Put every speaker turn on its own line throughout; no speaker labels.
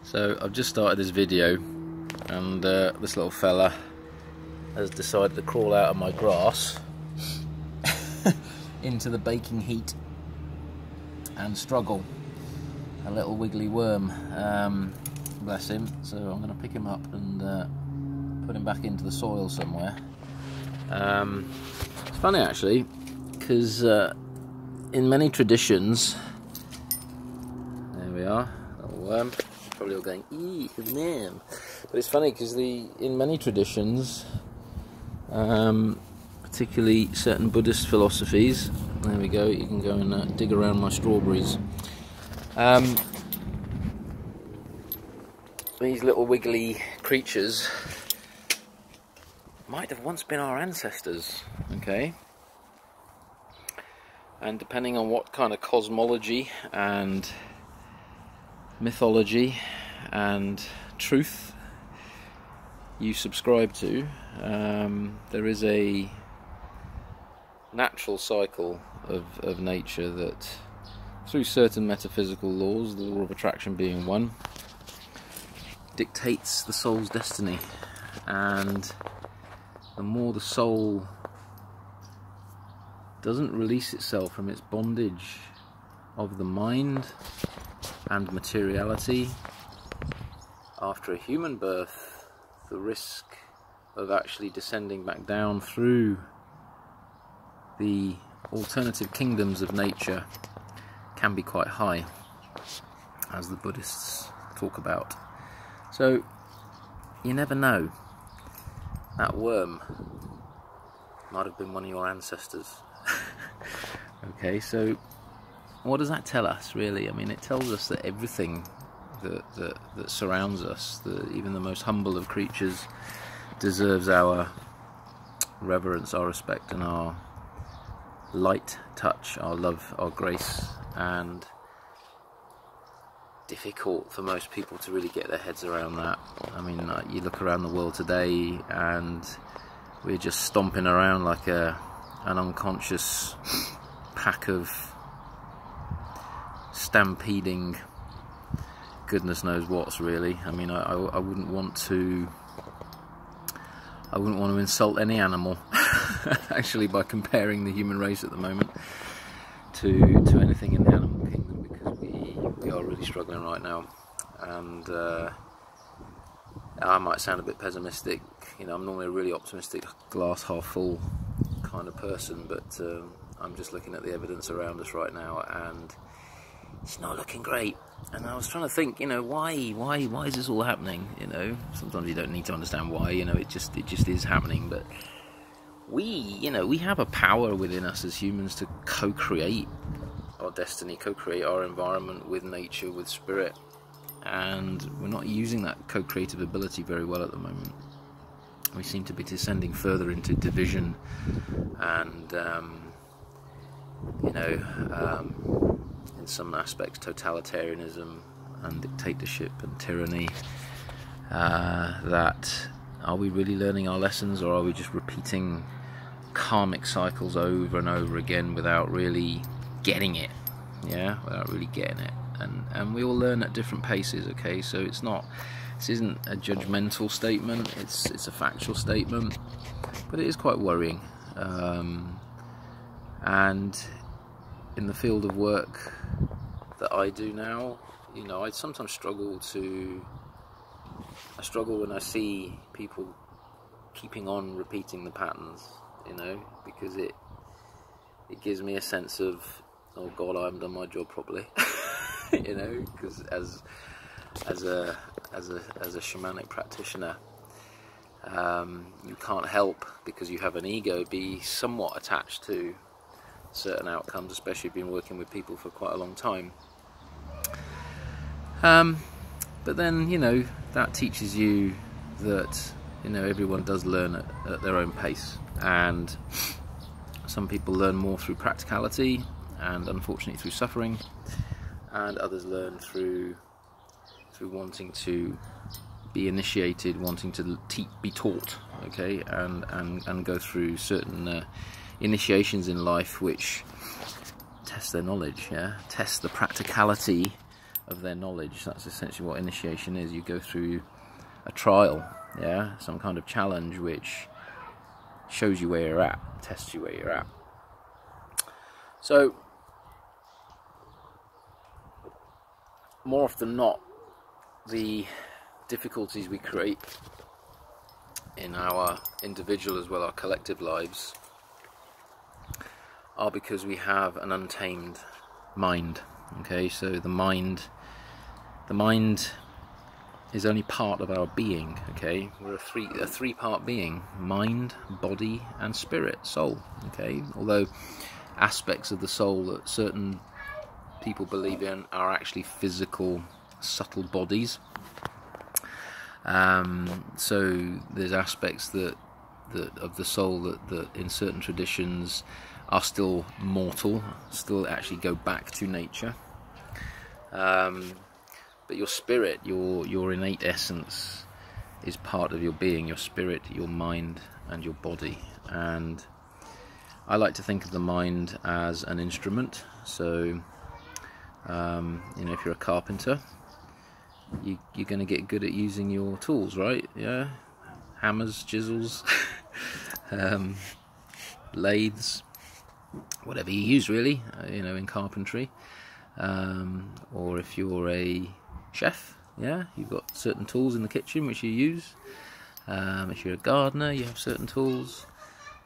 So I've just started this video, and this little fella has decided to crawl out of my grass into the baking heat and struggle. A little wiggly worm, bless him. So I'm going to pick him up and put him back into the soil somewhere. It's funny actually, because in many traditions, there we are, little worm. Probably all going, eee, man. But it's funny because in many traditions, particularly certain Buddhist philosophies, there we go, you can go and dig around my strawberries. These little wiggly creatures might have once been our ancestors, okay? And depending on what kind of cosmology and mythology and truth you subscribe to, there is a natural cycle of nature that, through certain metaphysical laws, the law of attraction being one, dictates the soul's destiny. And the more the soul doesn't release itself from its bondage of the mind and materiality, after a human birth, the risk of actually descending back down through the alternative kingdoms of nature can be quite high, as the Buddhists talk about. So you never know, that worm might have been one of your ancestors. Okay, so what does that tell us, really? I mean, it tells us that everything that surrounds us, even the most humble of creatures, deserves our reverence, our respect, and our light touch, our love, our grace. And difficult for most people to really get their heads around that. I mean, you look around the world today and we're just stomping around like an unconscious pack of stampeding goodness knows what's, really. I mean, I wouldn't want to insult any animal actually by comparing the human race at the moment to anything in the animal kingdom, because we are really struggling right now. And I might sound a bit pessimistic, you know, I'm normally a really optimistic, glass half full kind of person, but I'm just looking at the evidence around us right now, and it's not looking great. And I was trying to think, you know, why is this all happening? You know, sometimes you don't need to understand why, you know, it just is happening. But we have a power within us as humans to co-create our destiny, co-create our environment with nature, with spirit, and we're not using that co-creative ability very well at the moment. We seem to be descending further into division and in some aspects totalitarianism and dictatorship and tyranny. That, are we really learning our lessons, or are we just repeating karmic cycles over and over again without really getting it? Yeah, without really getting it. And we all learn at different paces, okay? So this isn't a judgmental statement, it's a factual statement, but it is quite worrying. And in the field of work that I do now, you know, I sometimes struggle when I see people keeping on repeating the patterns, you know, because it gives me a sense of, oh God, I haven't done my job properly. You know, because as a shamanic practitioner, you can't help, because you have an ego, be somewhat attached to certain outcomes, especially if you've been working with people for quite a long time. But then, you know, that teaches you that, you know, everyone does learn at their own pace, and some people learn more through practicality and unfortunately through suffering, and others learn through wanting to be initiated, wanting to be taught, okay, and go through certain initiations in life which test their knowledge, yeah, test the practicality of their knowledge. That's essentially what initiation is. You go through a trial, yeah, some kind of challenge which shows you where you're at, tests you where you're at. So more often than not, the difficulties we create in our individual as well as our collective lives are because we have an untamed mind. Okay, so the mind is only part of our being. Okay, we're a three-part being: mind, body, and spirit, soul. Okay, although aspects of the soul that certain people believe in are actually physical, subtle bodies. So there's aspects that of the soul that in certain traditions are still mortal, still actually go back to nature. But your spirit, your innate essence, is part of your being. Your spirit, your mind, and your body. And I like to think of the mind as an instrument. So if you're a carpenter, you're going to get good at using your tools, right? Yeah, hammers, chisels, lathes, whatever you use, really. In carpentry. Or if you're a chef, yeah, you've got certain tools in the kitchen which you use. If you're a gardener, you have certain tools.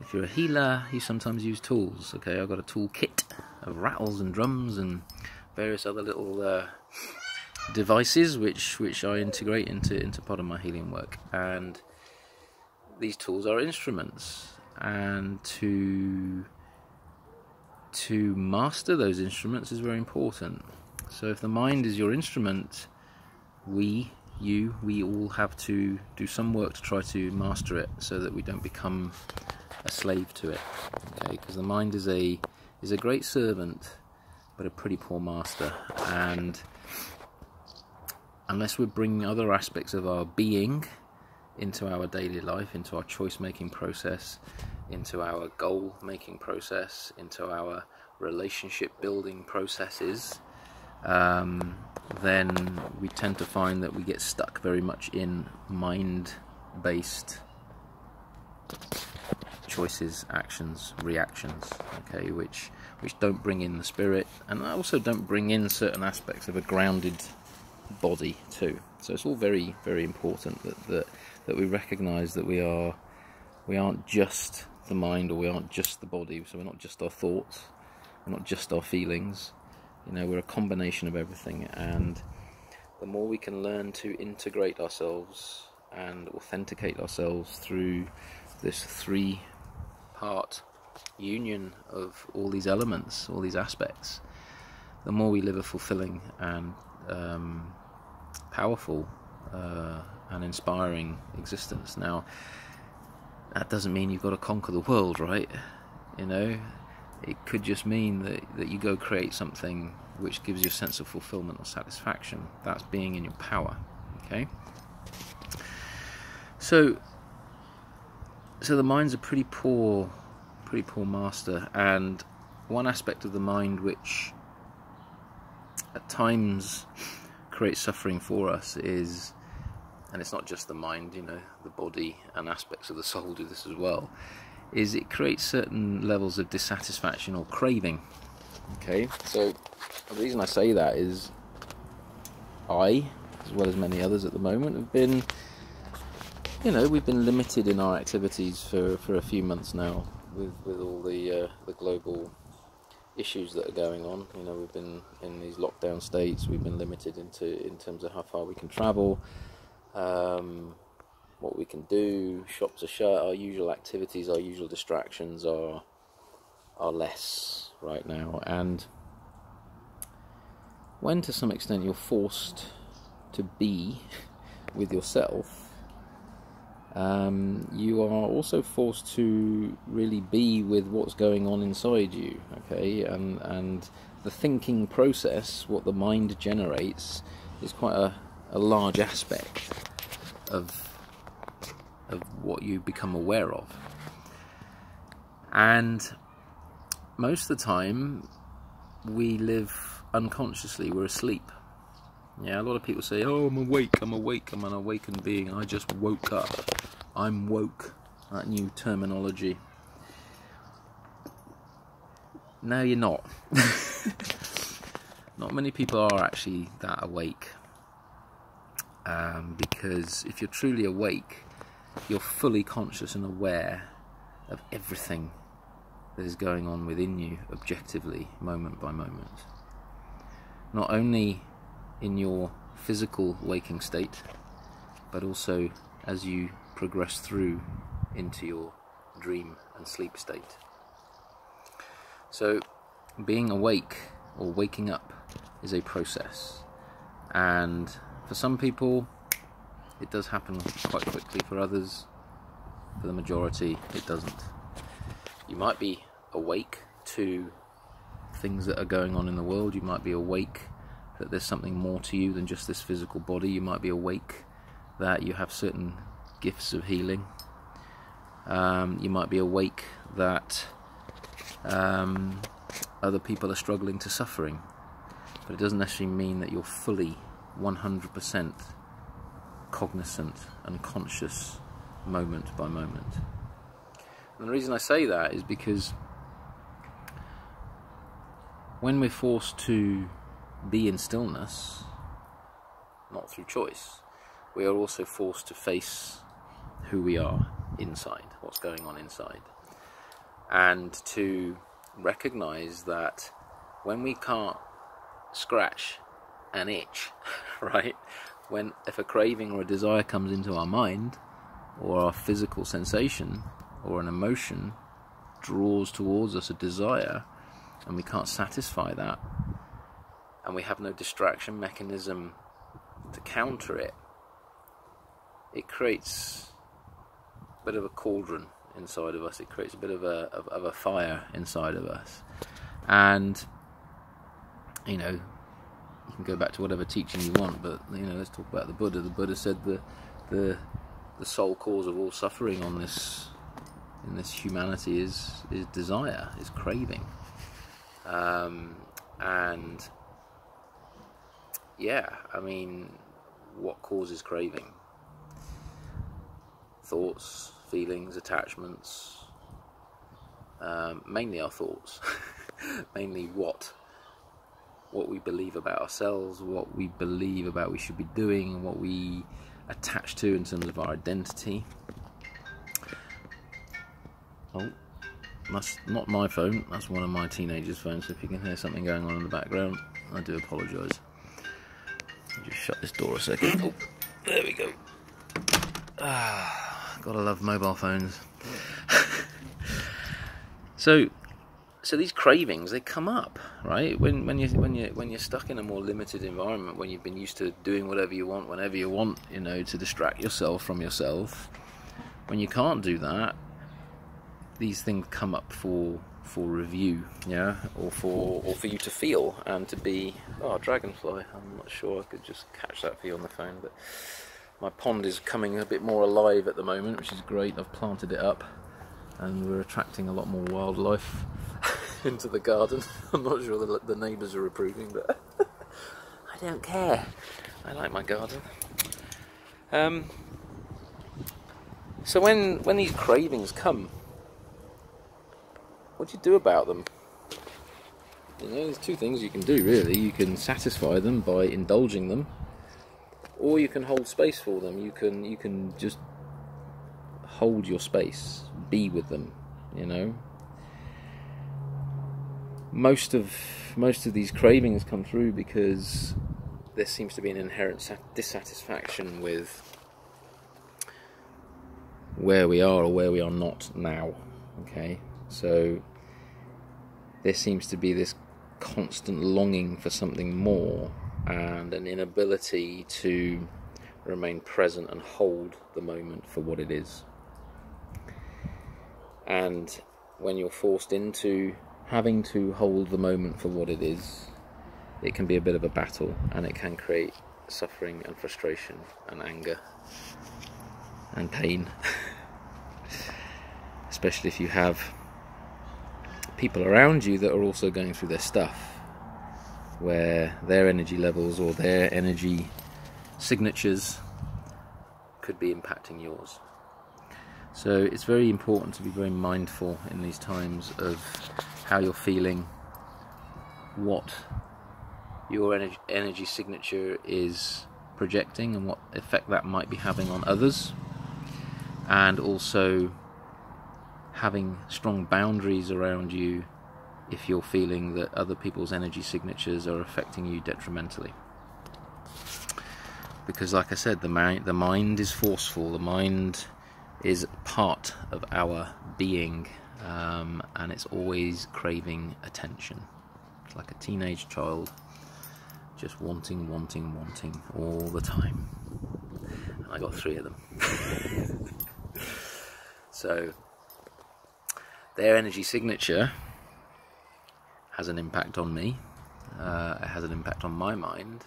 If you're a healer, you sometimes use tools. Okay, I've got a tool kit of rattles and drums and various other little devices which I integrate into part of my healing work. And these tools are instruments, and to master those instruments is very important. So if the mind is your instrument, we all have to do some work to try to master it, so that we don't become a slave to it. Okay, because the mind is a great servant, but a pretty poor master. And unless we're bringing other aspects of our being into our daily life, into our choice-making process, into our goal-making process, into our relationship-building processes, then we tend to find that we get stuck very much in mind-based choices, actions, reactions, okay, which don't bring in the spirit, and also don't bring in certain aspects of a grounded body too. So it's all very, very important that we recognise that we aren't just the mind, or we aren't just the body. So we're not just our thoughts, we're not just our feelings. We're a combination of everything. And the more we can learn to integrate ourselves and authenticate ourselves through this three-part union of all these elements, all these aspects, the more we live a fulfilling and powerful and inspiring existence. Now, that doesn't mean you've got to conquer the world, right? It could just mean that you go create something which gives you a sense of fulfillment or satisfaction. That's being in your power. Okay. So the mind's a pretty poor master, and one aspect of the mind which at times creates suffering for us is, and it's not just the mind, the body and aspects of the soul do this as well, is it creates certain levels of dissatisfaction or craving. Okay, so the reason I say that is I, as well as many others at the moment, have been, we've been limited in our activities for a few months now with all the global issues that are going on. We've been in these lockdown states. We've been limited in terms of how far we can travel, what we can do. Shops are shut. Our usual activities, our usual distractions are less right now. And when to some extent you're forced to be with yourself, you are also forced to really be with what's going on inside you, okay? And the thinking process, what the mind generates, is quite a large aspect of what you become aware of. And most of the time we live unconsciously, we're asleep. Yeah, a lot of people say, oh, I'm awake, I'm an awakened being, I just woke up, I'm woke, that new terminology. No, you're not. Not many people are actually that awake, because if you're truly awake, you're fully conscious and aware of everything that is going on within you, objectively, moment by moment. Not only in your physical waking state, but also as you progress through into your dream and sleep state. So being awake or waking up is a process, and for some people it does happen quite quickly, for others, for the majority, it doesn't. You might be awake to things that are going on in the world, you might be awake that there's something more to you than just this physical body, you might be awake that you have certain gifts of healing, you might be awake that other people are struggling to suffering, but it doesn't necessarily mean that you're fully 100% cognizant and conscious moment by moment. And the reason I say that is because when we're forced to be in stillness, not through choice, we are also forced to face who we are inside, what's going on inside, and to recognize that when we can't scratch an itch, right, if a craving or a desire comes into our mind, or our physical sensation or an emotion draws towards us a desire, and we can't satisfy that, and we have no distraction mechanism to counter it, it creates a bit of a cauldron inside of us. It creates a bit of a fire inside of us. And you know, you can go back to whatever teaching you want, but you know, let's talk about the Buddha. The Buddha said the sole cause of all suffering in this humanity is desire, is craving. And yeah, I mean, what causes craving? Thoughts, feelings, attachments, mainly our thoughts, mainly what we believe about ourselves, what we believe about we should be doing, and what we attach to in terms of our identity. Oh, that's not my phone, that's one of my teenagers' phones, so if you can hear something going on in the background, I do apologise. I'll just shut this door a second. Oh, there we go. Gotta love mobile phones. So these cravings, they come up, right? When you're stuck in a more limited environment, when you've been used to doing whatever you want, whenever you want, you know, to distract yourself from yourself. When you can't do that, these things come up for review, yeah, or for you to feel and to be. Oh, dragonfly! I'm not sure I could just catch that for you on the phone, but my pond is coming a bit more alive at the moment, which is great. I've planted it up, and we're attracting a lot more wildlife into the garden. I'm not sure the neighbours are approving, but I don't care. I like my garden. So when these cravings come, what do you do about them? You know, there's two things you can do, really. You can satisfy them by indulging them, or you can hold space for them. You can just hold your space, be with them, you know. Most of these cravings come through because there seems to be an inherent dissatisfaction with where we are or where we are not now. Okay, so there seems to be this constant longing for something more and an inability to remain present and hold the moment for what it is. And when you're forced into having to hold the moment for what it is, it can be a bit of a battle, and it can create suffering and frustration and anger and pain. Especially if you have people around you that are also going through their stuff. where their energy levels or their energy signatures could be impacting yours. So it's very important to be very mindful in these times of how you're feeling, what your energy signature is projecting and what effect that might be having on others, and also having strong boundaries around you if you're feeling that other people's energy signatures are affecting you detrimentally. Because like I said, the mind is forceful, the mind is part of our being, and it's always craving attention. It's like a teenage child, just wanting all the time. And I got 3 of them. So their energy signature has an impact on me. It has an impact on my mind,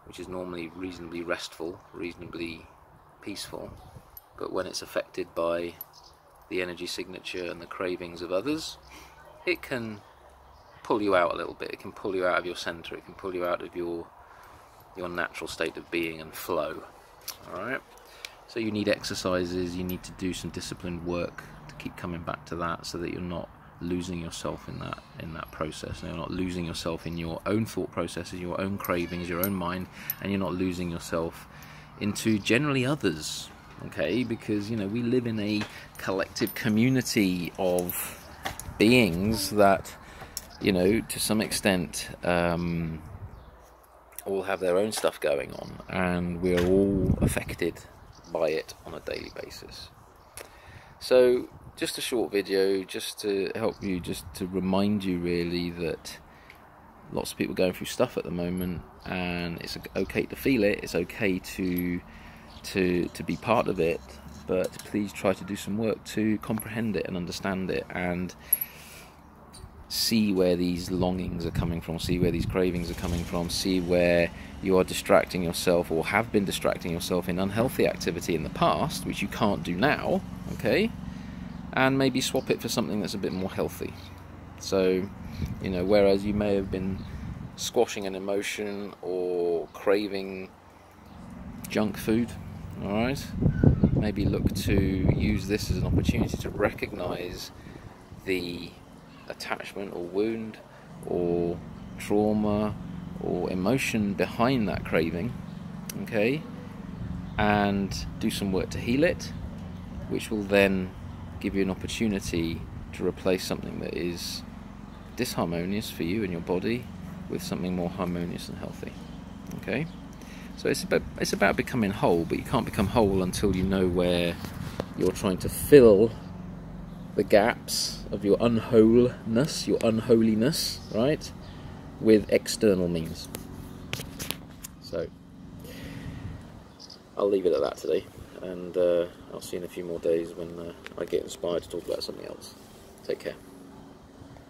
which is normally reasonably restful, reasonably peaceful. But when it's affected by the energy signature and the cravings of others, it can pull you out a little bit. It can pull you out of your center. It can pull you out of your natural state of being and flow. Alright? So you need exercises, you need to do some disciplined work to keep coming back to that, so that you're not losing yourself in that process. And you're not losing yourself in your own thought processes, your own cravings, your own mind, and you're not losing yourself into generally others. Okay, because we live in a collective community of beings that to some extent all have their own stuff going on, and we're all affected by it on a daily basis. So just a short video just to help you, just to remind you really that lots of people are going through stuff at the moment, and it's okay to feel it, it's okay to be part of it, but please try to do some work to comprehend it and understand it, and see where these longings are coming from, see where these cravings are coming from, see where you are distracting yourself or have been distracting yourself in unhealthy activity in the past, which you can't do now, okay? And maybe swap it for something that's a bit more healthy. So, whereas you may have been squashing an emotion or craving junk food, alright, maybe look to use this as an opportunity to recognize the attachment or wound or trauma or emotion behind that craving, okay, and do some work to heal it, which will then give you an opportunity to replace something that is disharmonious for you and your body with something more harmonious and healthy. Okay, so it's about becoming whole, but you can't become whole until you know where you're trying to fill the gaps of your unwholeness, your unholiness, right, with external means. So I'll leave it at that today, and I'll see you in a few more days when I get inspired to talk about something else. Take care.